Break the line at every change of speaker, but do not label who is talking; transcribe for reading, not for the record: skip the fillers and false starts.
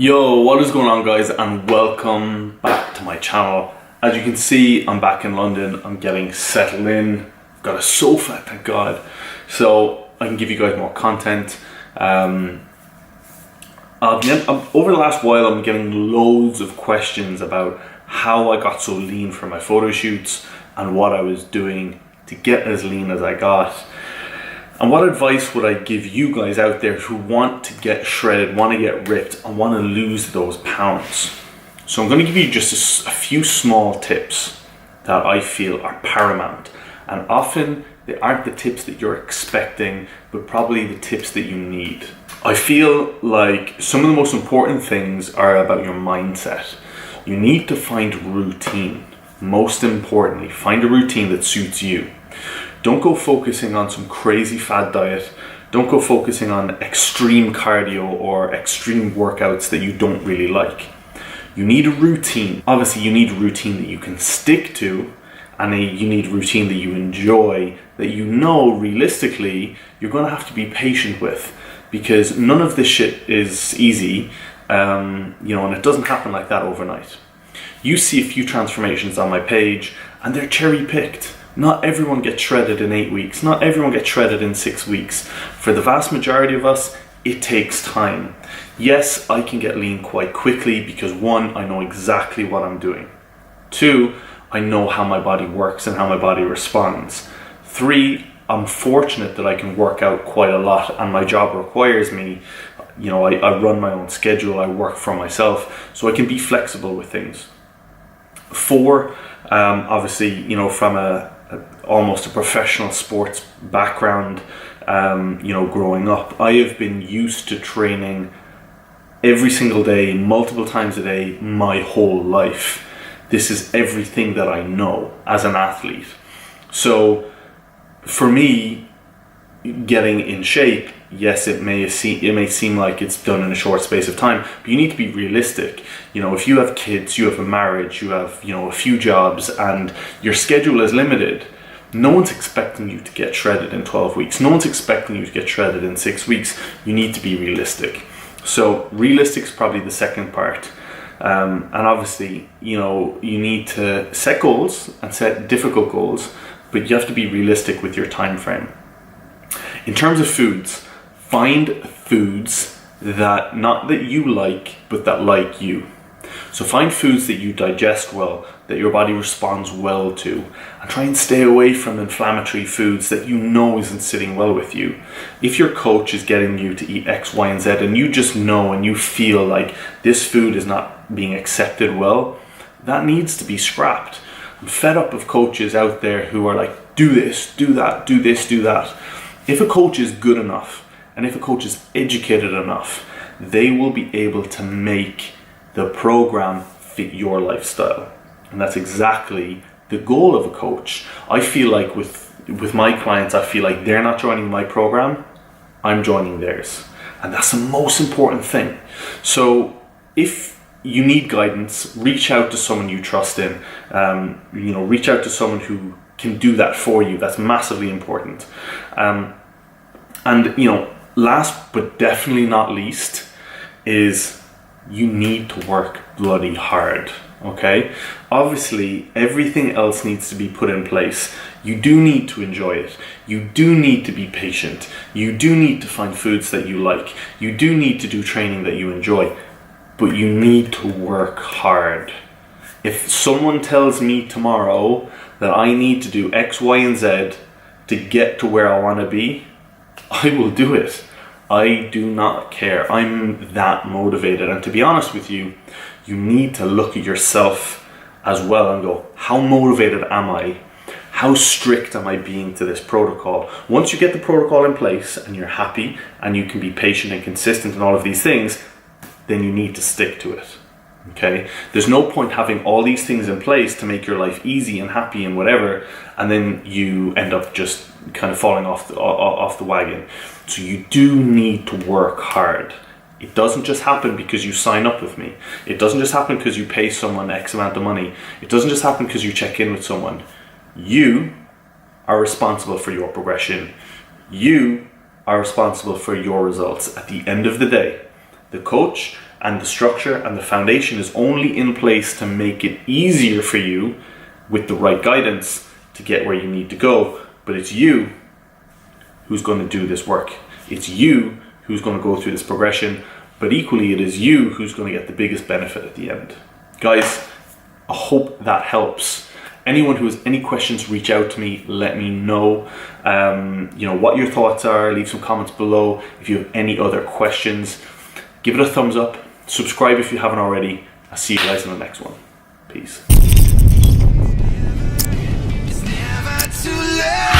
Yo, what is going on, guys, and welcome back to my channel. As you can see, I'm back in London. I'm getting settled in. I've got a sofa, thank God, so I can give you guys more content. Over the last while, I'm getting loads of questions about how I got so lean for my photo shoots and what I was doing to get as lean as I got. And what advice would I give you guys out there who want to get shredded, want to get ripped, and want to lose those pounds? So I'm going to give you just a few small tips that I feel are paramount. And often they aren't the tips that you're expecting, but probably the tips that you need. I feel like some of the most important things are about your mindset. You need to find routine. Most importantly, find a routine that suits you. Don't go focusing on some crazy fad diet. Don't go focusing on extreme cardio or extreme workouts that you don't really like. You need a routine. Obviously, you need a routine that you can stick to, and you need a routine that you enjoy, that you know realistically you're going to have to be patient with, because none of this shit is easy, and it doesn't happen like that overnight. You see a few transformations on my page, and they're cherry picked. Not everyone gets shredded in 8 weeks. Not everyone gets shredded in 6 weeks. For the vast majority of us, it takes time. Yes, I can get lean quite quickly because 1, I know exactly what I'm doing. 2, I know how my body works and how my body responds. 3, I'm fortunate that I can work out quite a lot and my job requires me. I run my own schedule, I work for myself, so I can be flexible with things. 4, obviously, from almost a professional sports background, growing up, I have been used to training every single day, multiple times a day, my whole life. This is everything that I know as an athlete. So for me, getting in shape, yes, it may seem like it's done in a short space of time, but you need to be realistic. If you have kids, you have a marriage, you have a few jobs, and your schedule is limited, no one's expecting you to get shredded in 12 weeks. No one's expecting you to get shredded in 6 weeks. You need to be realistic. So realistic is probably the second part. And obviously, you need to set goals and set difficult goals, but you have to be realistic with your time frame. In terms of foods, find foods that not that you like, but that like you. So find foods that you digest well, that your body responds well to, and try and stay away from inflammatory foods that you know isn't sitting well with you. If your coach is getting you to eat X, Y, and Z, and you just know and you feel like this food is not being accepted well, that needs to be scrapped. I'm fed up of coaches out there who are like, do this, do that, do this, do that. If a coach is good enough, and if a coach is educated enough, they will be able to make the program fit your lifestyle. And that's exactly the goal of a coach. I feel like with my clients, I feel like they're not joining my program, I'm joining theirs. And that's the most important thing. So if you need guidance, reach out to someone you trust in. Reach out to someone who can do that for you. That's massively important. Last but definitely not least is you need to work bloody hard. Okay? Obviously, everything else needs to be put in place. You do need to enjoy it. You do need to be patient. You do need to find foods that you like. You do need to do training that you enjoy. But you need to work hard. If someone tells me tomorrow that I need to do X, Y, and Z to get to where I want to be, I will do it. I do not care. I'm that motivated. And to be honest with you, you need to look at yourself as well and go, how motivated am I? How strict am I being to this protocol? Once you get the protocol in place and you're happy and you can be patient and consistent and all of these things, then you need to stick to it. Okay? There's no point having all these things in place to make your life easy and happy and whatever, and then you end up just kind of falling off the wagon. So you do need to work hard. It doesn't just happen because you sign up with me. It doesn't just happen because you pay someone X amount of money. It doesn't just happen because you check in with someone. You are responsible for your progression. You are responsible for your results. At the end of the day, the coach and the structure and the foundation is only in place to make it easier for you with the right guidance to get where you need to go. But it's you who's going to do this work. It's you who's going to go through this progression, but equally it is you who's going to get the biggest benefit at the end. Guys, I hope that helps. Anyone who has any questions, reach out to me, let me know what your thoughts are, leave some comments below. If you have any other questions, give it a thumbs up, subscribe if you haven't already. I'll see you guys in the next one. Peace.
It's never too late.